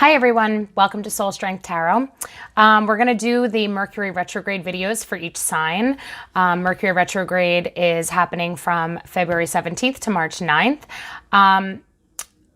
Hi everyone, welcome to Soul Strength Tarot. We're going to do the Mercury retrograde videos for each sign. Mercury retrograde is happening from February 17th to March 9th.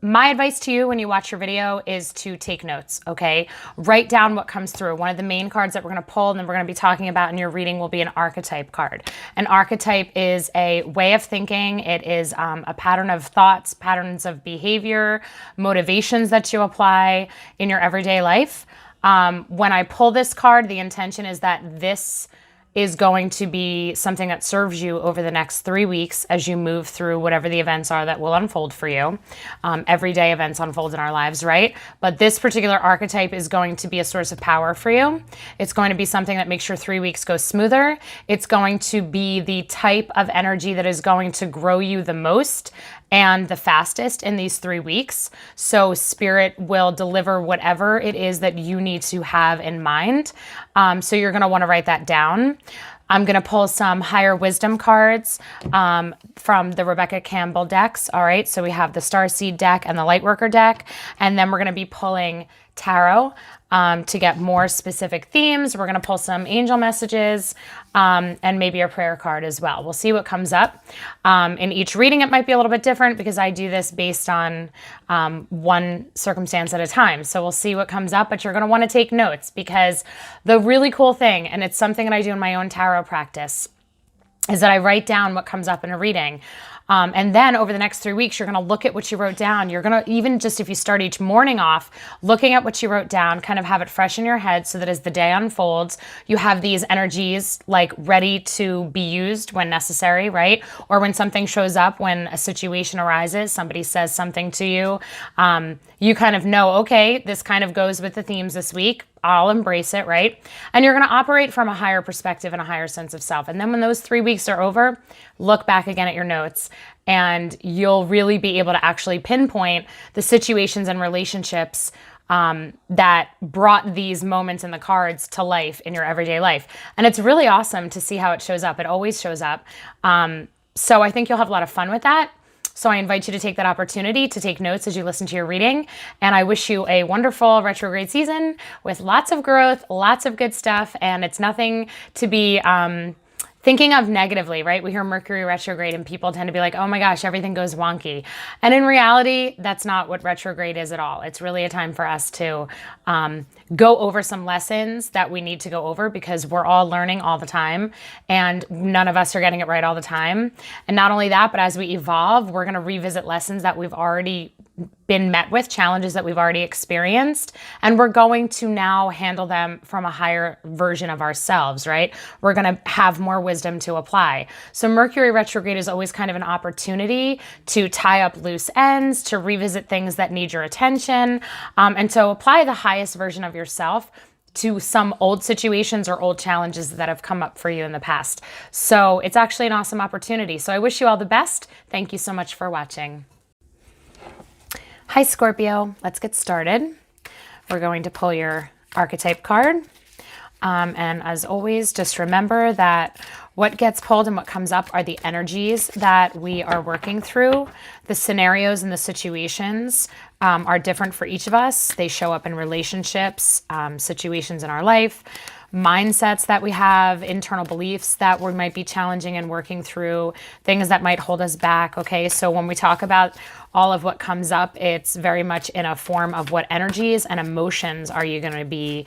My advice to you when you watch your video is to take notes, okay? Write down what comes through. One of the main cards that we're going to pull and then we're going to be talking about in your reading will be an archetype card. An archetype is a way of thinking. It is a pattern of thoughts, patterns of behavior, motivations that you apply in your everyday life. When I pull this card, the intention is that this is going to be something that serves you over the next 3 weeks as you move through whatever the events are that will unfold for you. Everyday events unfold in our lives, right? But this particular archetype is going to be a source of power for you. It's going to be something that makes your 3 weeks go smoother. It's going to be the type of energy that is going to grow you the most and the fastest in these 3 weeks. So Spirit will deliver whatever it is that you need to have in mind. So you're going to want to write that down. I'm going to pull some higher wisdom cards from the Rebecca Campbell decks. All right, so we have the Starseed deck and the Lightworker deck. And then we're going to be pulling tarot to get more specific themes. We're going to pull some angel messages and maybe a prayer card as well. We'll see what comes up. In each reading, it might be a little bit different because I do this based on one circumstance at a time. So we'll see what comes up, but you're going to want to take notes because the really cool thing, and it's something that I do in my own tarot practice, is that I write down what comes up in a reading. And then over the next 3 weeks, you're going to look at what you wrote down. You're going to, even just if you start each morning off, looking at what you wrote down, kind of have it fresh in your head so that as the day unfolds, you have these energies like ready to be used when necessary, right? Or when something shows up, when a situation arises, somebody says something to you, you kind of know, okay, this kind of goes with the themes this week. I'll embrace it, right? And you're going to operate from a higher perspective and a higher sense of self. And then when those 3 weeks are over, look back again at your notes and you'll really be able to actually pinpoint the situations and relationships that brought these moments in the cards to life in your everyday life. And it's really awesome to see how it shows up. It always shows up. So I think you'll have a lot of fun with that. So I invite you to take that opportunity to take notes as you listen to your reading. And I wish you a wonderful retrograde season with lots of growth, lots of good stuff. And it's nothing to be thinking of negatively, right? We hear Mercury retrograde and people tend to be like, oh my gosh, everything goes wonky. And in reality, that's not what retrograde is at all. It's really a time for us to go over some lessons that we need to go over because we're all learning all the time and none of us are getting it right all the time. And not only that, but as we evolve, we're going to revisit lessons that we've already been met with, challenges that we've already experienced, and we're going to now handle them from a higher version of ourselves, right? We're going to have more wisdom to apply. So Mercury retrograde is always kind of an opportunity to tie up loose ends, to revisit things that need your attention, and so apply the highest version of yourself to some old situations or old challenges that have come up for you in the past. So it's actually an awesome opportunity. So I wish you all the best. Thank you so much for watching. Hi Scorpio, let's get started. We're going to pull your archetype card. And as always, just remember that what gets pulled and what comes up are the energies that we are working through. The scenarios and the situations are different for each of us. They show up in relationships, situations in our life, mindsets that we have, internal beliefs that we might be challenging and working through, things that might hold us back, okay? So when we talk about all of what comes up, it's very much in a form of what energies and emotions are you going to be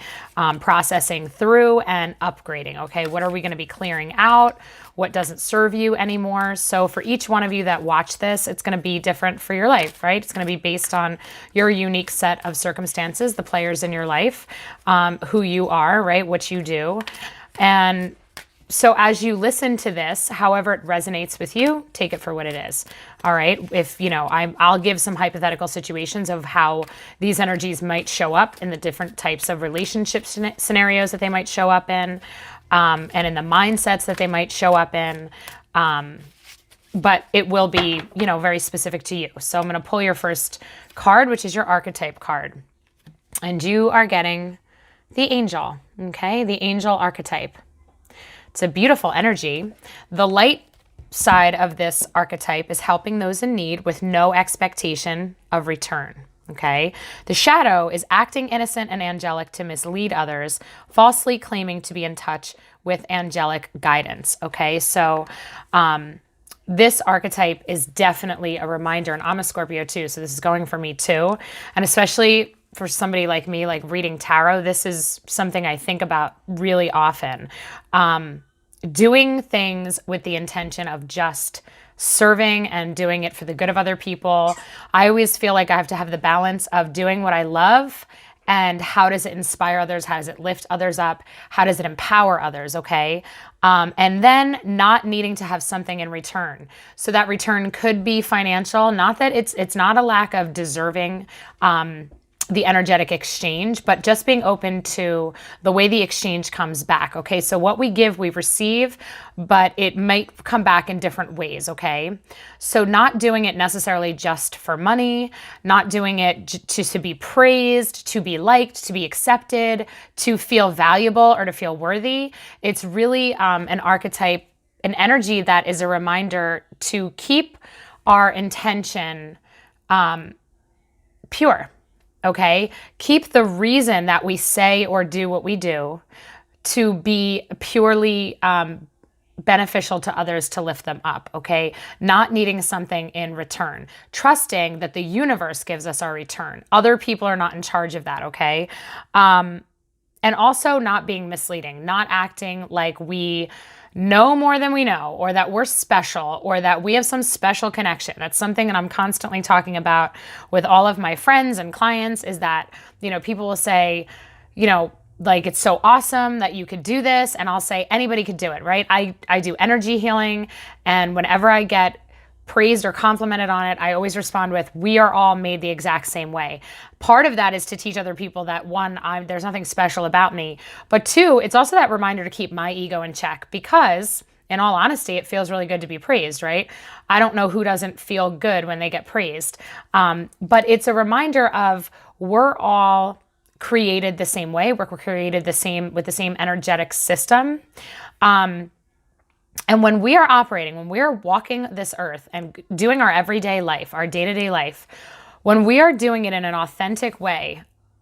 processing through and upgrading, okay? What are we going to be clearing out? What doesn't serve you anymore? So for each one of you that watch this, it's going to be different for your life, right? It's going to be based on your unique set of circumstances, the players in your life, who you are, right? What you do. And so as you listen to this, however it resonates with you, take it for what it is. All right. If, you know, I'll give some hypothetical situations of how these energies might show up in the different types of relationship scenarios that they might show up in, and in the mindsets that they might show up in. But it will be, you know, very specific to you. So I'm going to pull your first card, which is your archetype card. And you are getting the angel, okay? The angel archetype. It's a beautiful energy. The light side of this archetype is helping those in need with no expectation of return. Okay. The shadow is acting innocent and angelic to mislead others, falsely claiming to be in touch with angelic guidance. Okay. So, this archetype is definitely a reminder, and I'm a Scorpio too, so this is going for me too. And especially for somebody like me, like reading tarot, this is something I think about really often. Doing things with the intention of just serving and doing it for the good of other people. I always feel like I have to have the balance of doing what I love and how does it inspire others? How does it lift others up? How does it empower others? Okay. And then not needing to have something in return. So that return could be financial. Not that it's not a lack of deserving, the energetic exchange, but just being open to the way the exchange comes back. Okay. So what we give, we receive, but it might come back in different ways. Okay. So not doing it necessarily just for money, not doing it to be praised, to be liked, to be accepted, to feel valuable or to feel worthy. It's really an archetype, an energy that is a reminder to keep our intention pure. Okay. Keep the reason that we say or do what we do to be purely beneficial to others, to lift them up. Okay. Not needing something in return, trusting that the universe gives us our return. Other people are not in charge of that. Okay. And also not being misleading, not acting like we know more than we know, or that we're special, or that we have some special connection. That's something that I'm constantly talking about with all of my friends and clients, is that, people will say, like, it's so awesome that you could do this. And I'll say, anybody could do it, right? I do energy healing. And whenever I get praised or complimented on it, I always respond with, we are all made the exact same way. Part of that is to teach other people that, one, there's nothing special about me. But two, it's also that reminder to keep my ego in check, because in all honesty, it feels really good to be praised, right? I don't know who doesn't feel good when they get praised. But it's a reminder of, we're all created the same way. We're created with the same energetic system. And when we are operating, when we are walking this earth and doing our everyday life, our day-to-day life, when we are doing it in an authentic way,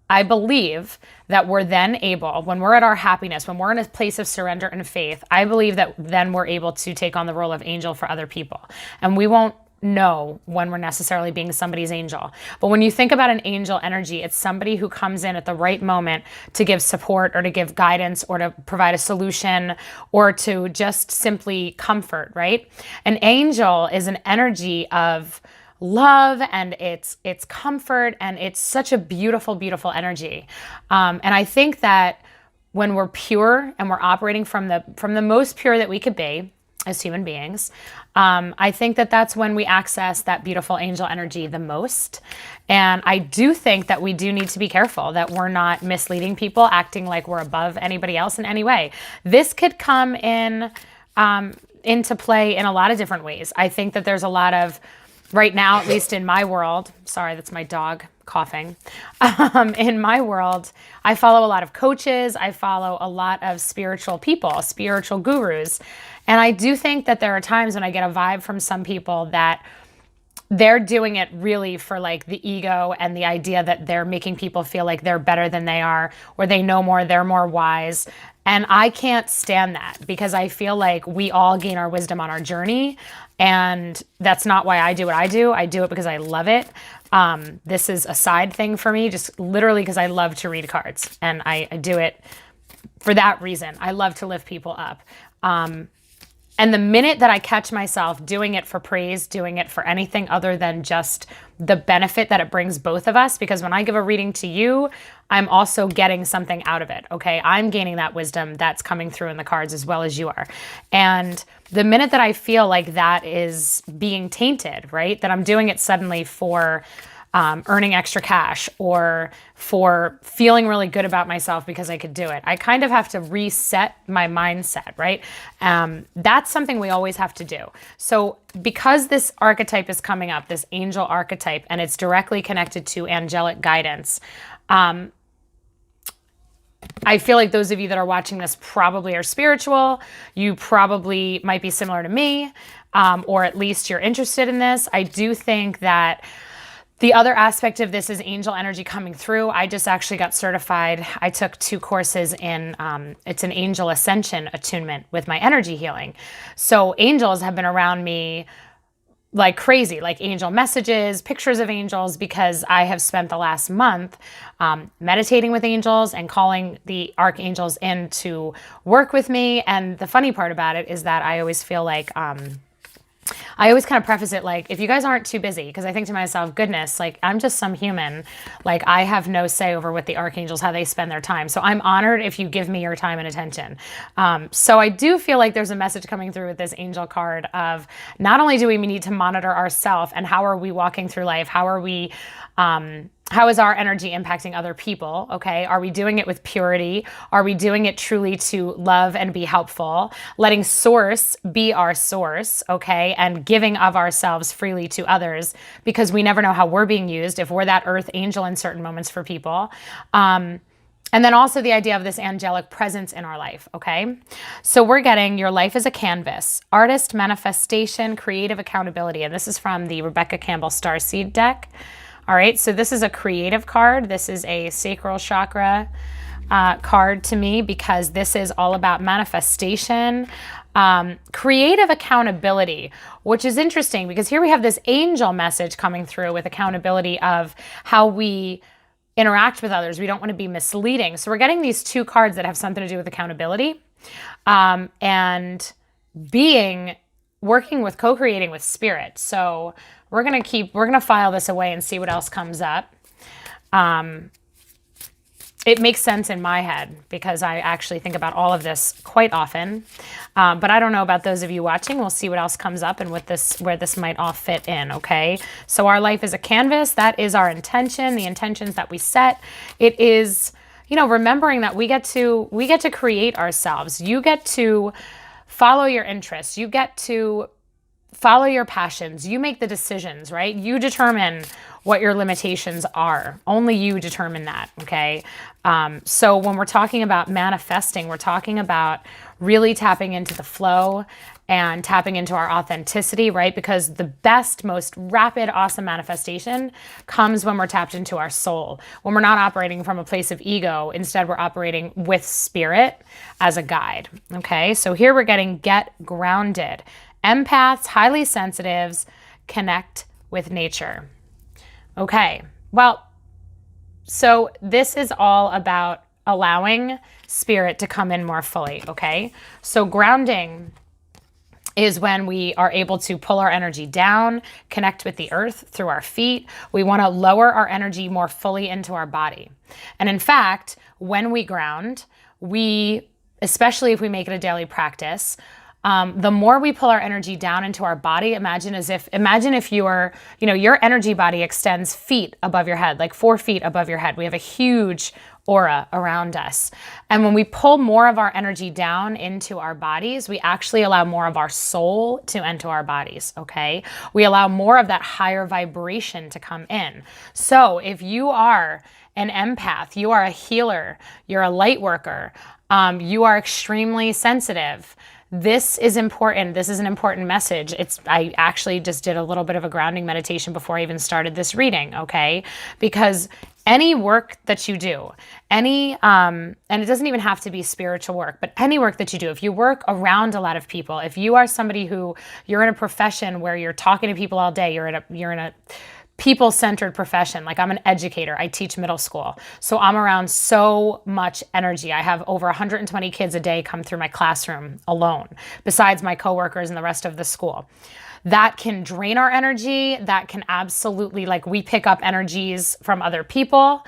I believe that we're then able, when we're at our happiness, when we're in a place of surrender and faith, I believe that then we're able to take on the role of angel for other people. And we won't know when we're necessarily being somebody's angel. But when you think about an angel energy, it's somebody who comes in at the right moment to give support, or to give guidance, or to provide a solution, or to just simply comfort, right? An angel is an energy of love, and it's comfort, and it's such a beautiful, beautiful energy. And I think that when we're pure and we're operating from the most pure that we could be as human beings, I think that that's when we access that beautiful angel energy the most. And I do think that we do need to be careful that we're not misleading people, acting like we're above anybody else in any way. This could come into play in a lot of different ways. I think that there's a lot of, right now, at least in my world, sorry, that's my dog coughing. In my world, I follow a lot of coaches. I follow a lot of spiritual people, spiritual gurus. And I do think that there are times when I get a vibe from some people that they're doing it really for like the ego and the idea that they're making people feel like they're better than they are, or they know more, they're more wise. And I can't stand that, because I feel like we all gain our wisdom on our journey. And that's not why I do what I do. I do it because I love it. This is a side thing for me, just literally because I love to read cards, and I do it for that reason. I love to lift people up. And the minute that I catch myself doing it for praise, doing it for anything other than just the benefit that it brings both of us, because when I give a reading to you, I'm also getting something out of it, okay? I'm gaining that wisdom that's coming through in the cards as well as you are. And the minute that I feel like that is being tainted, right, that I'm doing it suddenly for earning extra cash, or for feeling really good about myself because I could do it, I kind of have to reset my mindset, right? That's something we always have to do. So because this archetype is coming up, this angel archetype, and it's directly connected to angelic guidance, I feel like those of you that are watching this probably are spiritual. You probably might be similar to me, or at least you're interested in this. I do think that The other aspect of this is angel energy coming through. I just actually got certified. I took 2 courses in, it's an angel ascension attunement with my energy healing. So angels have been around me like crazy, like angel messages, pictures of angels, because I have spent the last month meditating with angels and calling the archangels in to work with me. And the funny part about it is that I always feel like, I always kind of preface it like, if you guys aren't too busy, because I think to myself, goodness, like I'm just some human, like I have no say over what the archangels, how they spend their time. So I'm honored if you give me your time and attention. So I do feel like there's a message coming through with this angel card of not only do we need to monitor ourselves and how are we walking through life, how are we, how is our energy impacting other people? Okay. Are we doing it with purity? Are we doing it truly to love and be helpful? Letting source be our source. Okay. And giving of ourselves freely to others, because we never know how we're being used if we're that earth angel in certain moments for people. And then also the idea of this angelic presence in our life, okay? So we're getting your life is a canvas, artist, manifestation, creative accountability. And this is from the Rebecca Campbell Starseed deck. All right, so this is a creative card. This is a sacral chakra card to me, because this is all about manifestation, creative accountability, which is interesting because here we have this angel message coming through with accountability of how we interact with others. We don't want to be misleading. So we're getting these 2 cards that have something to do with accountability and working with co-creating with spirit. So we're going to file this away and see what else comes up. It makes sense in my head because I actually think about all of this quite often. But I don't know about those of you watching. We'll see what else comes up and where this might all fit in, okay? So our life is a canvas. That is our intention, the intentions that we set. It is, remembering that we get to create ourselves. You get to follow your interests. You get to follow your passions. You make the decisions, right? You determine what your limitations are. Only you determine that, okay? So when we're talking about manifesting, we're talking about really tapping into the flow and tapping into our authenticity, right? Because the best, most rapid, awesome manifestation comes when we're tapped into our soul. When we're not operating from a place of ego, instead we're operating with spirit as a guide, okay? So here we're getting get grounded. Empaths, highly sensitives, connect with nature. Okay, well, so this is all about allowing spirit to come in more fully, okay? So grounding is when we are able to pull our energy down, connect with the earth through our feet. We want to lower our energy more fully into our body. And in fact, when we ground, especially if we make it a daily practice, the more we pull our energy down into our body, imagine if your energy body extends feet above your head, like 4 feet above your head. We have a huge aura around us. And when we pull more of our energy down into our bodies, we actually allow more of our soul to enter our bodies, okay? We allow more of that higher vibration to come in. So if you are an empath, you are a healer, you're a light worker, you are extremely sensitive, this is important. This is an important message. I actually just did a little bit of a grounding meditation before I even started this reading, okay? Because any work that you do, and it doesn't even have to be spiritual work, but any work that you do, if you work around a lot of people, if you are somebody you're in a profession where you're talking to people all day, you're in a people-centered profession. Like I'm an educator. I teach middle school. So I'm around so much energy. I have over 120 kids a day come through my classroom alone, besides my coworkers and the rest of the school. That can drain our energy. That can absolutely, we pick up energies from other people.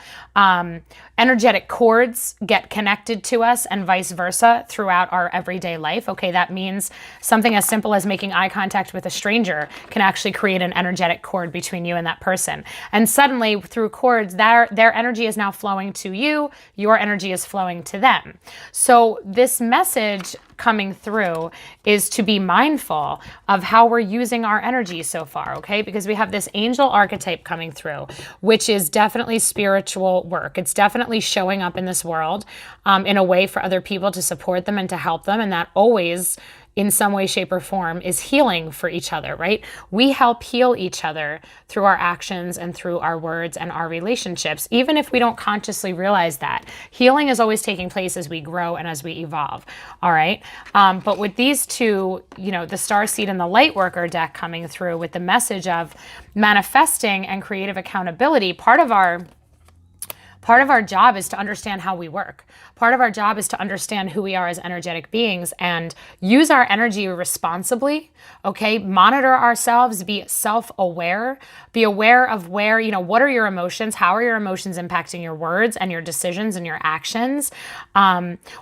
Energetic cords get connected to us and vice versa throughout our everyday life. Okay, that means something as simple as making eye contact with a stranger can actually create an energetic cord between you and that person. And suddenly through cords, their energy is now flowing to you. Your energy is flowing to them. So this message coming through is to be mindful of how we're using our energy so far, okay? Because we have this angel archetype coming through, which is definitely spiritual work. It's definitely showing up in this world in a way for other people to support them and to help them. And that always in some way, shape, or form is healing for each other, right? We help heal each other through our actions and through our words and our relationships, even if we don't consciously realize that. Healing is always taking place as we grow and as we evolve, all right? But with these two, you know, the Starseed and the Lightworker deck coming through with the message of manifesting and creative accountability, part of our job is to understand how we work. Part of our job is to understand who we are as energetic beings and use our energy responsibly, okay? Monitor ourselves, be self-aware, be aware of where, you know, what are your emotions? How are your emotions impacting your words and your decisions and your actions?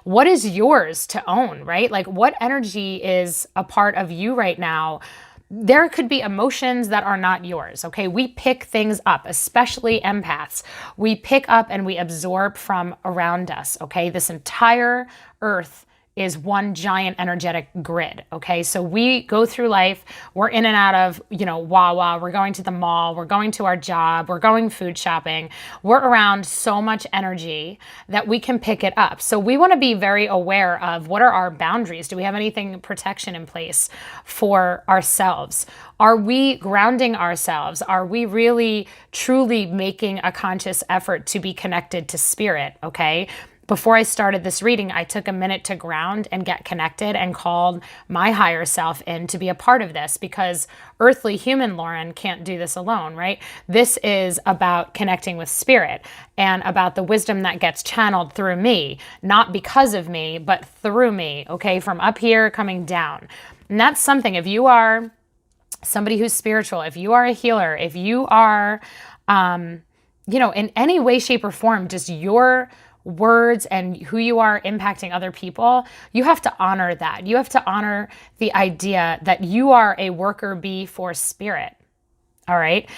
What is yours to own, right? Like, what energy is a part of you right now? There could be emotions that are not yours, okay? We pick things up, especially empaths. We pick up and we absorb from around us, okay? This entire earth is one giant energetic grid, okay? So we go through life, we're in and out of, you know, Wawa, we're going to the mall, we're going to our job, we're going food shopping. We're around so much energy that we can pick it up. So we want to be very aware of what are our boundaries? Do we have anything protection in place for ourselves? Are we grounding ourselves? Are we really truly making a conscious effort to be connected to spirit, okay? Before I started this reading, I took a minute to ground and get connected and called my higher self in to be a part of this, because earthly human Lauren can't do this alone, right? This is about connecting with spirit and about the wisdom that gets channeled through me, not because of me, but through me, okay? From up here coming down. And that's something, if you are somebody who's spiritual, if you are a healer, if you are, you know, in any way, shape, or form, just your words and who you are impacting other people, you have to honor that. You have to honor the idea that you are a worker bee for spirit. All right.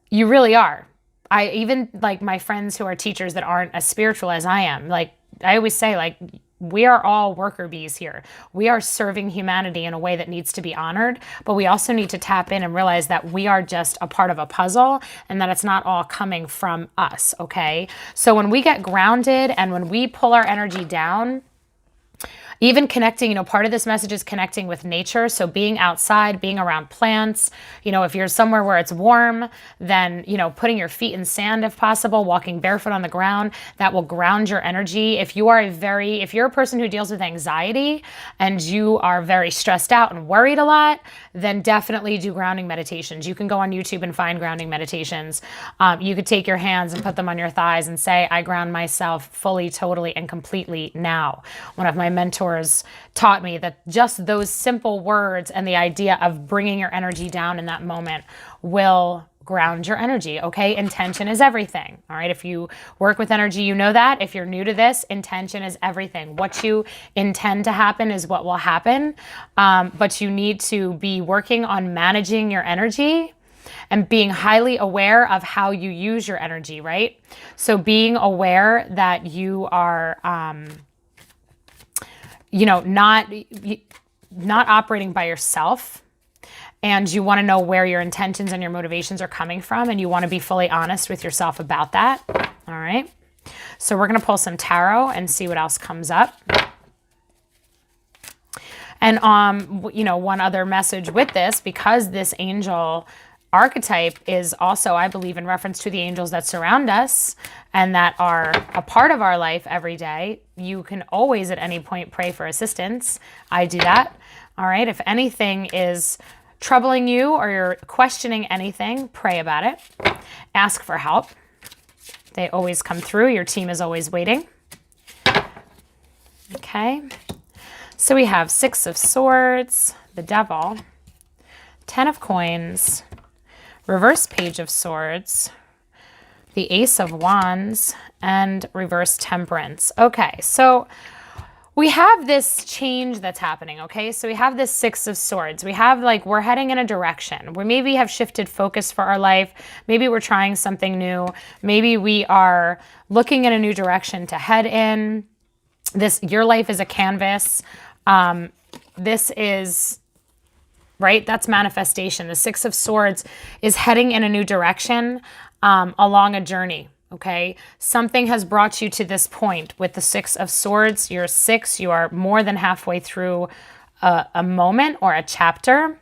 You really are. I even, like, my friends who are teachers that aren't as spiritual as I am, like, I always say, like, we are all worker bees here. We are serving humanity in a way that needs to be honored, but we also need to tap in and realize that we are just a part of a puzzle and that it's not all coming from us, okay? So when we get grounded and when we pull our energy down, even connecting, you know, part of this message is connecting with nature. So being outside, being around plants, you know, if you're somewhere where it's warm, then, you know, putting your feet in sand if possible, walking barefoot on the ground, that will ground your energy. If you're a person who deals with anxiety and you are very stressed out and worried a lot, then definitely do grounding meditations. You can go on YouTube and find grounding meditations. You could take your hands and put them on your thighs and say, I ground myself fully, totally, and completely now. One of my mentors taught me that just those simple words and the idea of bringing your energy down in that moment will ground your energy, okay? Intention is everything, all right? If you work with energy, you know that. If you're new to this, intention is everything. What you intend to happen is what will happen, but you need to be working on managing your energy and being highly aware of how you use your energy, right? So being aware that you are you know, not operating by yourself, and you want to know where your intentions and your motivations are coming from, and you want to be fully honest with yourself about that. All right. So we're going to pull some tarot and see what else comes up. And you know, one other message with this, because this angel archetype is also, I believe, in reference to the angels that surround us and that are a part of our life every day. You can always at any point pray for assistance. I do that. All right. If anything is troubling you or you're questioning anything, pray about it. Ask for help. They always come through. Your team is always waiting. Okay. So we have 6 of Swords, the Devil, 10 of Coins, reverse Page of Swords, the Ace of Wands, and reverse Temperance. Okay, so we have this change that's happening, okay? So we have this 6 of Swords. We have, like, we're heading in a direction. We maybe have shifted focus for our life. Maybe we're trying something new. Maybe we are looking in a new direction to head in. Your life is a canvas. This is, right? That's manifestation. The 6 of Swords is heading in a new direction along a journey, okay? Something has brought you to this point with the 6 of Swords. You're 6. You are more than halfway through a moment or a chapter.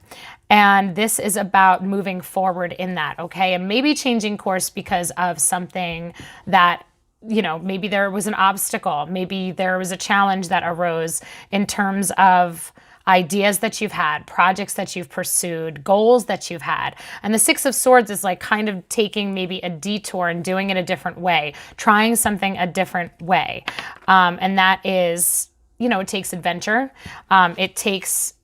And this is about moving forward in that, okay? And maybe changing course because of something that, you know, maybe there was an obstacle. Maybe there was a challenge that arose in terms of ideas that you've had, projects that you've pursued, goals that you've had. And the Six of Swords is like kind of taking maybe a detour and doing it a different way, trying something a different way. And that is, you know, it takes adventure. It takes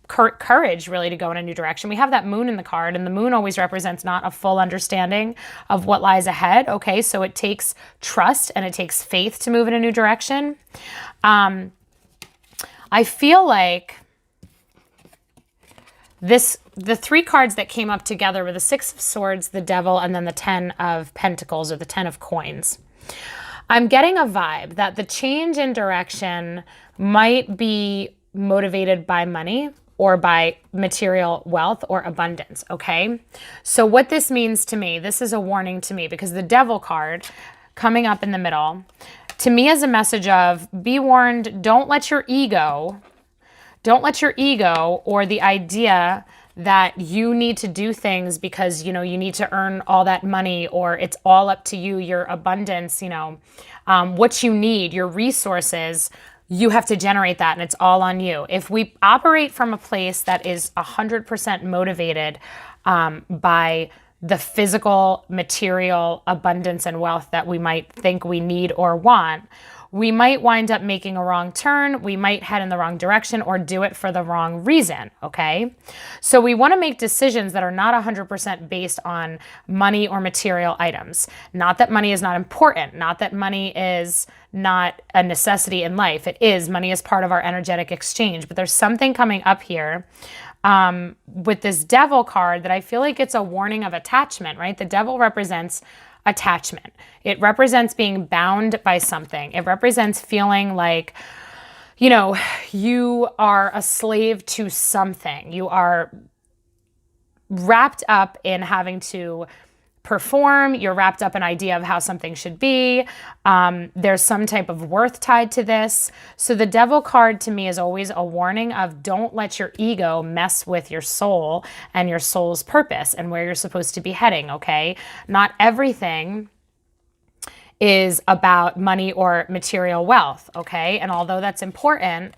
courage really to go in a new direction. We have that moon in the card, and the moon always represents not a full understanding of what lies ahead. Okay, so it takes trust and it takes faith to move in a new direction. I feel like the three cards that came up together were the Six of Swords, the Devil, and then the Ten of Pentacles, or the Ten of Coins. I'm getting a vibe that the change in direction might be motivated by money or by material wealth or abundance, okay? So what this means to me, this is a warning to me, because the Devil card coming up in the middle, to me is a message of, be warned, don't let your ego or the idea that you need to do things because, you know, you need to earn all that money, or it's all up to you, your abundance, you know, what you need, your resources, you have to generate that and it's all on you. If we operate from a place that is 100% motivated by the physical, material abundance and wealth that we might think we need or want, we might wind up making a wrong turn. We might head in the wrong direction or do it for the wrong reason, okay? So we want to make decisions that are not 100% based on money or material items. Not that money is not important. Not that money is not a necessity in life. It is. Money is part of our energetic exchange. But there's something coming up here with this Devil card that I feel like it's a warning of attachment, right? The Devil represents attachment. It represents being bound by something. It represents feeling like, you know, you are a slave to something. You are wrapped up in having to perform. You're wrapped up in idea of how something should be. There's some type of worth tied to this. So the Devil card to me is always a warning of, don't let your ego mess with your soul and your soul's purpose and where you're supposed to be heading, okay? Not everything is about money or material wealth, okay? And although that's important,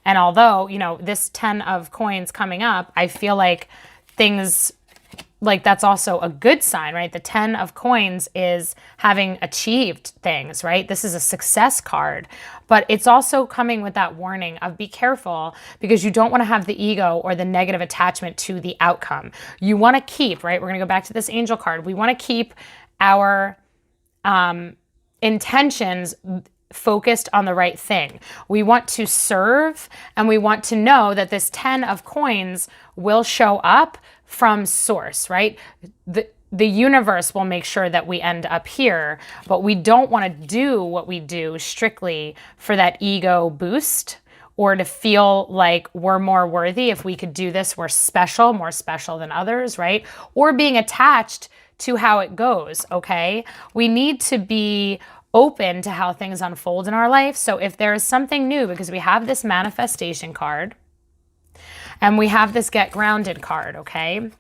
and although, you know, this 10 of coins coming up, I feel like things, like that's also a good sign, right? The 10 of coins is having achieved things, right? This is a success card, but it's also coming with that warning of, be careful, because you don't want to have the ego or the negative attachment to the outcome. You want to keep, right? We're going to go back to this angel card. We want to keep our intentions focused on the right thing. We want to serve, and we want to know that this 10 of coins will show up from source, right? The universe will make sure that we end up here, but we don't want to do what we do strictly for that ego boost or to feel like we're more worthy. If we could do this, we're special, more special than others, right? Or being attached to how it goes, okay? We need to be open to how things unfold in our life. So if there is something new, because we have this manifestation card, and we have this get grounded card, okay?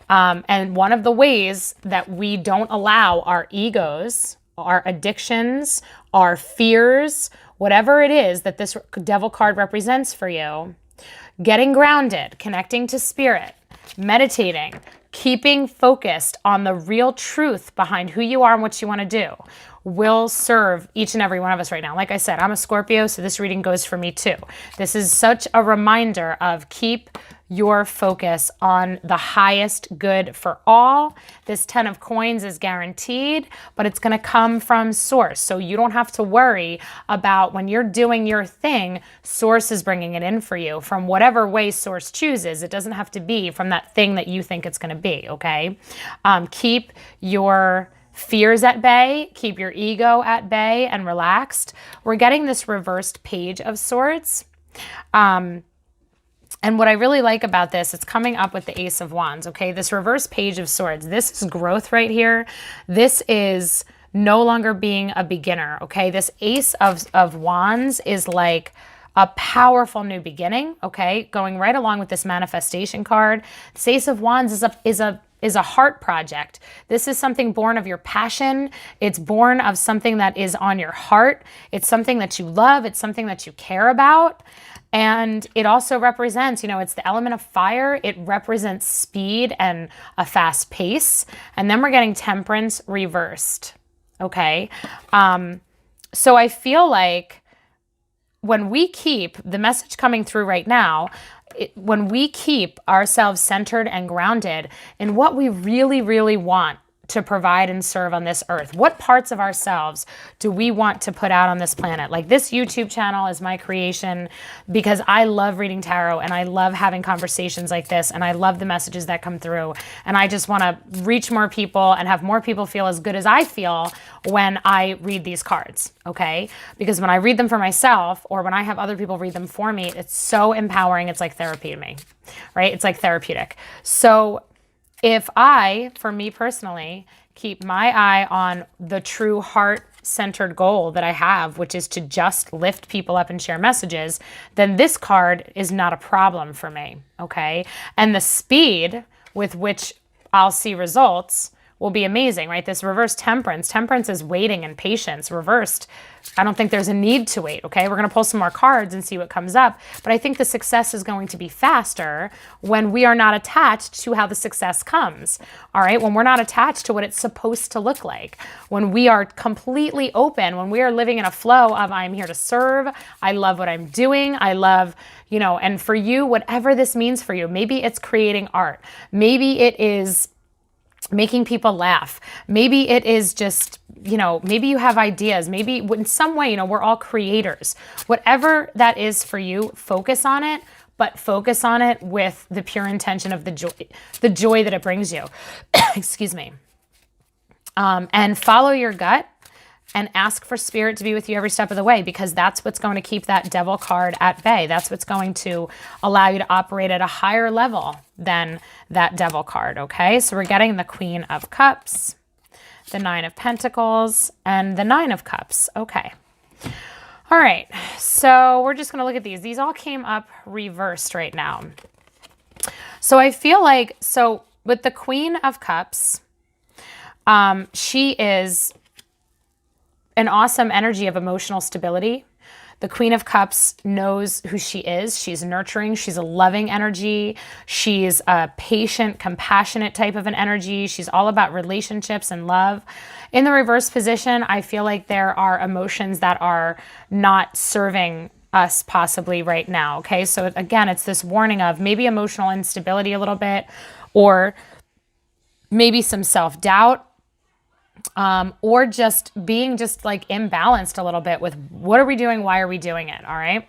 And one of the ways that we don't allow our egos, our addictions, our fears, whatever it is that this Devil card represents for you, getting grounded, connecting to spirit, meditating, keeping focused on the real truth behind who you are and what you want to do will serve each and every one of us right now. Like I said, I'm a Scorpio, so this reading goes for me too. This is such a reminder of keep your focus on the highest good for all. This 10 of coins is guaranteed, but it's going to come from source. So you don't have to worry about when you're doing your thing, source is bringing it in for you from whatever way source chooses. It doesn't have to be from that thing that you think it's going to be, okay? Keep your fears at bay, keep your ego at bay and relaxed. We're getting this reversed Page of Swords. And what I really like about this, it's coming up with the Ace of Wands, okay? This reverse Page of Swords, this is growth right here. This is no longer being a beginner, okay? This Ace of Wands is like a powerful new beginning, okay? Going right along with this manifestation card. The Ace of Wands is a heart project. This is something born of your passion. It's born of something that is on your heart. It's something that you love. It's something that you care about. And it also represents, it's the element of fire. It represents speed and a fast pace. And then we're getting Temperance reversed, okay? So I feel like when we keep the message coming through right now, when we keep ourselves centered and grounded in what we really, really want to provide and serve on this earth, what parts of ourselves do we want to put out on this planet? Like, this YouTube channel is my creation because I love reading tarot and I love having conversations like this and I love the messages that come through, and I just want to reach more people and have more people feel as good as I feel when I read these cards, okay? Because when I read them for myself or when I have other people read them for me, it's so empowering. It's like therapy to me, right? It's like therapeutic. So if I, for me personally, keep my eye on the true heart-centered goal that I have, which is to just lift people up and share messages, then this card is not a problem for me, okay? And the speed with which I'll see results will be amazing, right? This reversed Temperance. Temperance is waiting and patience. Reversed, I don't think there's a need to wait, okay? We're going to pull some more cards and see what comes up. But I think the success is going to be faster when we are not attached to how the success comes, all right? When we're not attached to what it's supposed to look like. When we are completely open, when we are living in a flow of I'm here to serve, I love what I'm doing, I love, and for you, whatever this means for you, maybe it's creating art. Maybe it is making people laugh. Maybe it is just, maybe you have ideas. Maybe in some way, we're all creators. Whatever that is for you, focus on it, but focus on it with the pure intention of the joy that it brings you. Excuse me. And follow your gut and ask for spirit to be with you every step of the way, because that's what's going to keep that devil card at bay. That's what's going to allow you to operate at a higher level than that devil card, okay? So we're getting the Queen of Cups, the Nine of Pentacles, and the Nine of Cups. Okay. All right. So we're just going to look at these. These all came up reversed right now. So I feel like, with the Queen of Cups, she is an awesome energy of emotional stability. The Queen of Cups knows who she is. She's nurturing. She's a loving energy. She's a patient, compassionate type of an energy. She's all about relationships and love. In the reverse position, I feel like there are emotions that are not serving us possibly right now, okay? So again, it's this warning of maybe emotional instability a little bit, or maybe some self-doubt, or just being like imbalanced a little bit with what are we doing? Why are we doing it? All right.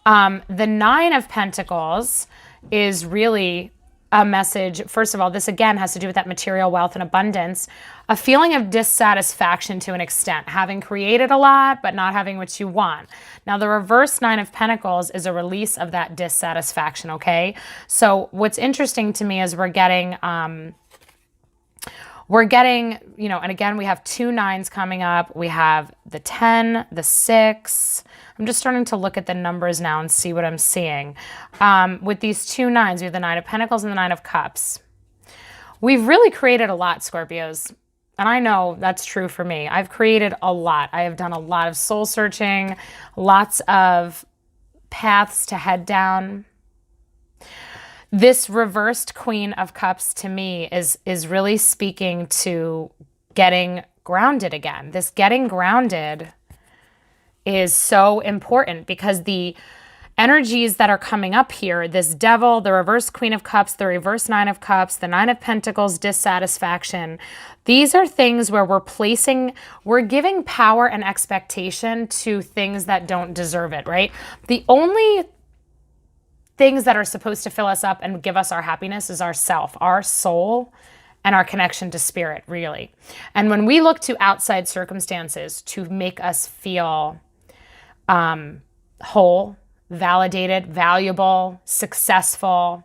The Nine of Pentacles is really a message. First of all, this again has to do with that material wealth and abundance, a feeling of dissatisfaction to an extent, having created a lot, but not having what you want. Now, the reverse Nine of Pentacles is a release of that dissatisfaction. Okay. So what's interesting to me is we're getting, and again, we have two nines coming up. We have the 10, the 6. I'm just starting to look at the numbers now and see what I'm seeing. With these two nines, we have the Nine of Pentacles and the Nine of Cups. We've really created a lot, Scorpios. And I know that's true for me. I've created a lot. I have done a lot of soul searching, lots of paths to head down. This reversed Queen of Cups to me is really speaking to getting grounded again. This getting grounded is so important because the energies that are coming up here, this devil, the reverse Queen of Cups, the reverse Nine of Cups, the Nine of Pentacles, dissatisfaction, these are things where we're giving power and expectation to things that don't deserve it, right? The only things that are supposed to fill us up and give us our happiness is ourself, our soul, and our connection to spirit, really. And when we look to outside circumstances to make us feel whole, validated, valuable, successful,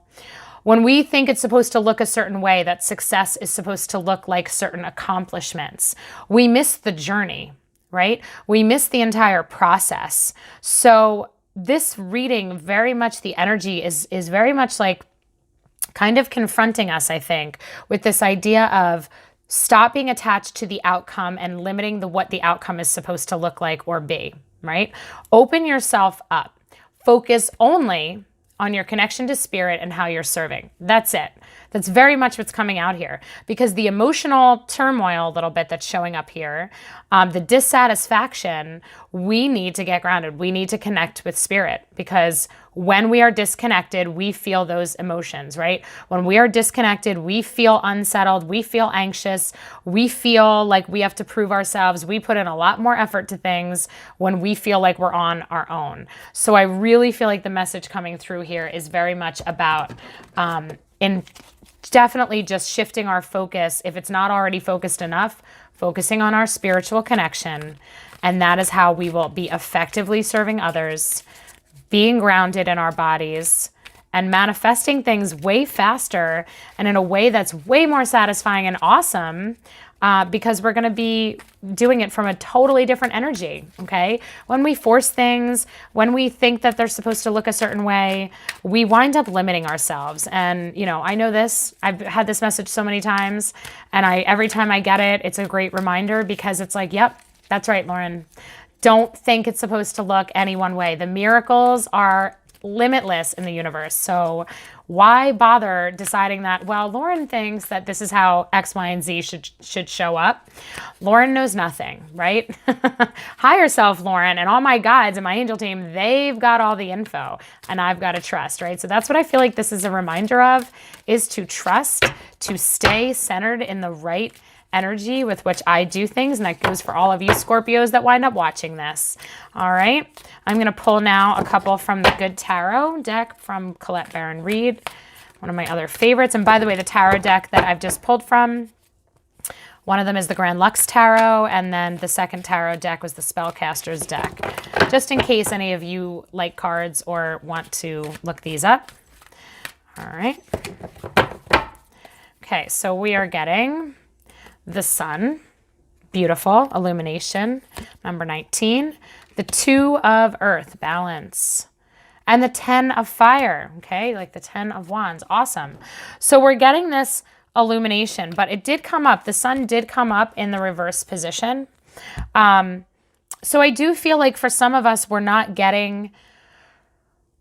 when we think it's supposed to look a certain way, that success is supposed to look like certain accomplishments, we miss the journey, right? We miss the entire process. So this reading, very much the energy is very much like kind of confronting us, I think, with this idea of stop being attached to the outcome and limiting what the outcome is supposed to look like or be, right? Open yourself up. Focus only on your connection to spirit and how you're serving. That's it. That's very much what's coming out here, because the emotional turmoil a little bit that's showing up here, the dissatisfaction, we need to get grounded. We need to connect with spirit, because when we are disconnected, we feel those emotions, right? When we are disconnected, we feel unsettled, we feel anxious, we feel like we have to prove ourselves. We put in a lot more effort to things when we feel like we're on our own. So I really feel like the message coming through here is very much about definitely just shifting our focus, if it's not already focused enough, focusing on our spiritual connection. And that is how we will be effectively serving others, being grounded in our bodies, and manifesting things way faster and in a way that's way more satisfying and awesome, because we're going to be doing it from a totally different energy, okay? When we force things, when we think that they're supposed to look a certain way, we wind up limiting ourselves. And, you know, I know this. I've had this message so many times, and every time I get it, it's a great reminder, because it's like, yep, that's right, Lauren. Don't think it's supposed to look any one way. The miracles are limitless in the universe. So why bother deciding that, well, Lauren thinks that this is how X, Y, and Z should show up? Lauren knows nothing, right? Higher self, Lauren, and all my guides and my angel team, they've got all the info, and I've got to trust, right? So that's what I feel like this is a reminder of, is to trust, to stay centered in the right energy with which I do things. And that goes for all of you Scorpios that wind up watching this. All right. I'm going to pull now a couple from the Good Tarot deck from Colette Baron Reed, one of my other favorites. And by the way, the tarot deck that I've just pulled from, one of them is the Grand Lux Tarot, and then the second tarot deck was the Spellcaster's deck, just in case any of you like cards or want to look these up. All right. Okay, so we are getting the Sun, beautiful illumination, number 19, the 2 of Earth, balance, and the 10 of Fire, okay, like the 10 of Wands, awesome. So we're getting this illumination, but it did come up, the Sun did come up in the reverse position. So I do feel like for some of us,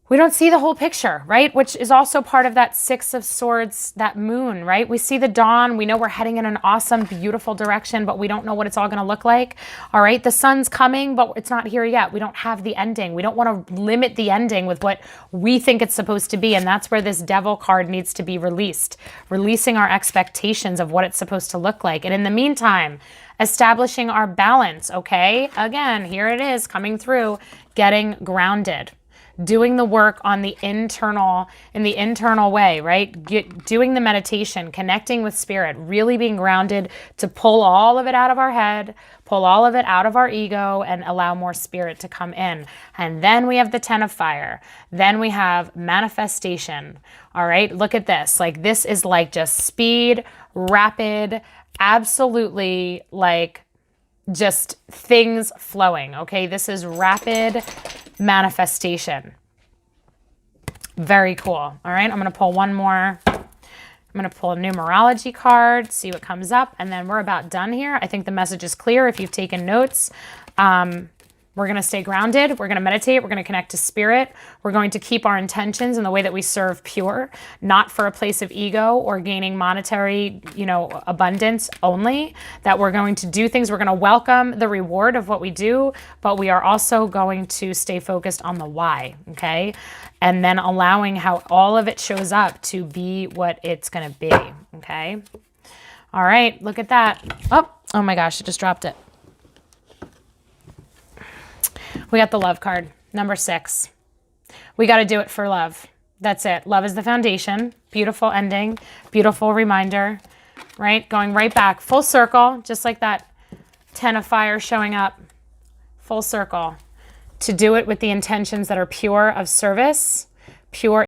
we don't see the whole picture, right? Which is also part of that 6 of Swords, that moon, right? We see the dawn. We know we're heading in an awesome, beautiful direction, but we don't know what it's all going to look like. All right. The sun's coming, but it's not here yet. We don't have the ending. We don't want to limit the ending with what we think it's supposed to be. And that's where this Devil card needs to be released, releasing our expectations of what it's supposed to look like. And in the meantime, establishing our balance. Okay. Again, here it is coming through, getting grounded. Doing the work on the internal, in the internal way, right? Doing the meditation, connecting with spirit, really being grounded to pull all of it out of our head, pull all of it out of our ego, and allow more spirit to come in. And then we have the 10 of Fire. Then we have manifestation. All right, look at this. Like, this is like just speed, rapid, absolutely like just things flowing. Okay, this is rapid manifestation. Very cool. All right, I'm going to pull one more. I'm going to pull a numerology card, see what comes up, and then we're about done here. I think the message is clear if you've taken notes. We're going to stay grounded. We're going to meditate. We're going to connect to spirit. We're going to keep our intentions and the way that we serve pure, not for a place of ego or gaining monetary, abundance only. That we're going to do things. We're going to welcome the reward of what we do, but we are also going to stay focused on the why, okay? And then allowing how all of it shows up to be what it's going to be, okay? All right, look at that. Oh my gosh, I just dropped it. We got the love card, number 6. We got to do it for love. That's it. Love is the foundation. Beautiful ending. Beautiful reminder, right? Going right back. Full circle, just like that 10 of Fire showing up. Full circle. To do it with the intentions that are pure of service, pure